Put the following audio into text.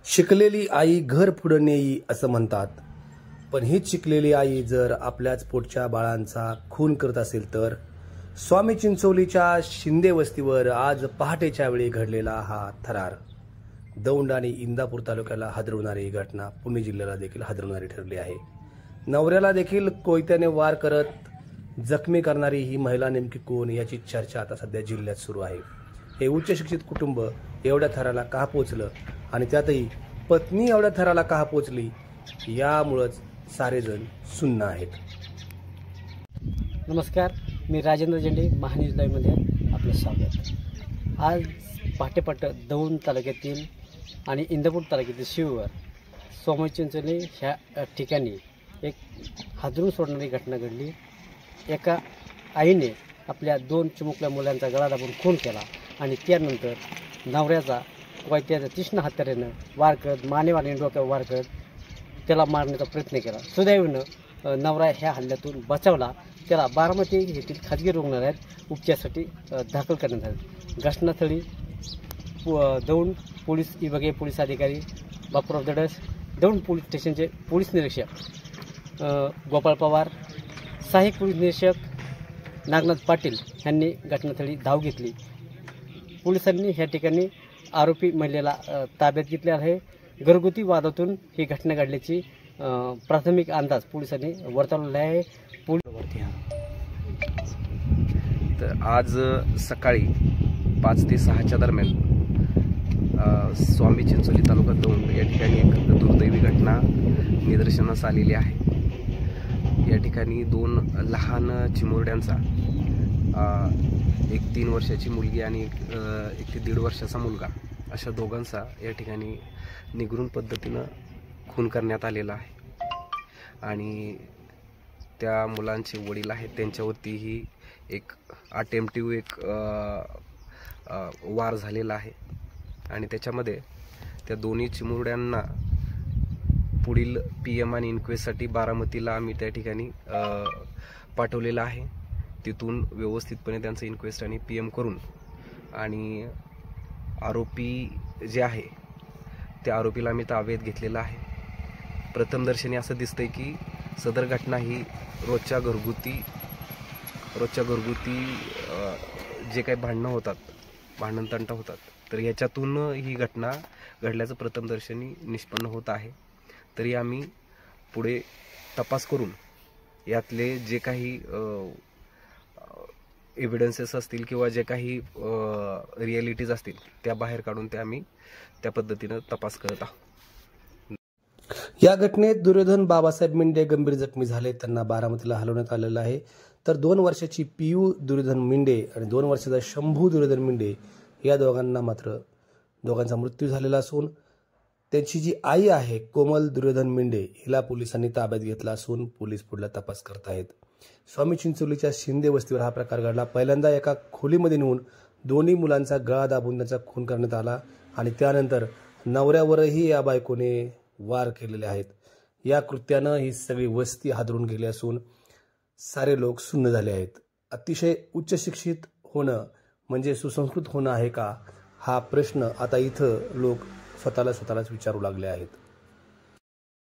शिकलेली आई घर पुढं नेई असं म्हणतात, पण हीच शिकलेली आई जर आपल्याच पोटच्या बाळांचा खून करत असेल तर स्वामी चिंचोलीच्या शिंदे वस्तीवर आज पहाटेच्या वेळी घडलेला हा थरार दौंड आणि इंदापूर तालुक्याला हादरवणारी घटना पुणे जिल्ह्याला देखील हादरवणारी ठरली आहे। नवऱ्याला देखील कोयत्याने वार करत जखमी करणारी ही महिला नेमकी कोण याची चर्चा आता सध्या जिल्ह्यात सुरू आहे। हे उच्च शिक्षित कुटुंब एवढ्या थराला का पोचलं आणि त्यातही पत्नी एवढ्या थराला का पोचली यामुळेच सारेजण सुन्न आहेत। नमस्कार, मी राजेंद्र झेंडे, महान्यूज लाईव्हमध्ये आपलं स्वागत। आज पहाटे दौंड तालुक्यातील आणि इंदापूर तालुक्यातील शिववर स्वामी चिंचोली ह्या ठिकाणी एक हादरून सोडणारी घटना घडली। एका आईने आपल्या 2 चिमुकल्या मुलांचा गळा दाबून खून केला आणि त्यानंतर नवऱ्याचा कोयत्याच्या तीक्ष्ण हत्यारानं वार करत मानेवाने डोक्यावर वार करत त्याला मारण्याचा प्रयत्न केला। सुदैवानं नवरा ह्या हल्ल्यातून बचावला। त्याला बारामती येथील खाजगी रुग्णालयात उपचारासाठी दाखल करण्यात आले। घटनास्थळी दौंड पोलीस विभागीय पोलीस अधिकारी बापूराव दडस, दौंड पोलीस स्टेशनचे पोलीस निरीक्षक गोपाळ पवार, सहाय्यक पोलीस निरीक्षक नागनाथ पाटील यांनी घटनास्थळी धाव घेतली। पोलिसांनी ह्या ठिकाणी आरोपी महिलेला ताब्यात घेतले आहे। घरगुती वादातून ही घटना घडल्याची प्राथमिक अंदाज पोलिसांनी वर्तवलेला आहे। तर आज सकाळी 5 ते 6च्या दरम्यान स्वामी चिंचोली तालुका दौंड या ठिकाणी एक दुर्दैवी घटना निदर्शनास आलेली आहे। या ठिकाणी 2 लहान चिमुरड्यांचा एक 3 वर्षाची मुलगी आणि एक ते 1.5 वर्षाचा मुलगा अशा दोघांचा या ठिकाणी निगृण पद्धतीनं खून करण्यात आलेला आहे आणि त्या मुलांचे वडील आहेत त्यांच्यावरतीही एक अटेम्प्टिव्ह एक वार झालेला आहे आणि त्याच्यामध्ये त्या दोन्ही चिमुरड्यांना पुढील PM आणि इन्क्वेस्टसाठी बारामतीला आम्ही त्या ठिकाणी पाठवलेलं आहे। तिथून व्यवस्थितपणे त्यांचं इन्क्वेस्ट आणि PM करून आणि आरोपी जे आहे त्या आरोपीला आम्ही ताब्यात घेतलेला आहे। प्रथमदर्शनी असं दिसतंय की सदर घटना ही रोजच्या घरगुती जे काही भांडणं होतात, भांडणतंटा होतात, तर याच्यातून ही घटना घडल्याचं प्रथमदर्शनी निष्पन्न होत आहे। तरी आम्ही पुढे तपास करून यातले जे काही एव्हिडन्सेस असतील किंवा जे काही रिॲलिटीज असतील त्या बाहेर काढून ते आम्ही त्या पद्धतीनं तपास करत आहोत। या घटनेत दुर्योधन बाबासाहेब मिंडे गंभीर जखमी झाले, त्यांना बारामतीला हलवण्यात आलेलं आहे। तर 2 वर्षाची पियू दुर्योधन मिंडे आणि 2 वर्षाचा शंभू दुर्योधन मिंडे या दोघांचा मृत्यू झालेला असून त्यांची जी आई आहे कोमल दुर्योधन मिंडे हिला पोलिसांनी ताब्यात घेतला असून पोलीस पुढला तपास करत आहेत। स्वामी चिंचोलीच्या शिंदे वस्तीवर हा प्रकार घडला। पहिल्यांदा एका खोलीमध्ये नेऊन दोन्ही मुलांचा गळा दाबून त्यांचा खून करण्यात आला आणि त्यानंतर नवऱ्यावरही या बायकोने वार केलेले आहेत। या कृत्यानं ही सगळी वस्ती हादरून गेली असून सारे लोक सुन्न झाले आहेत। अतिशय उच्च शिक्षित होणं म्हणजे सुसंस्कृत होणं आहे का, हा प्रश्न आता इथं लोक स्वतःलाच विचारू लागले आहेत।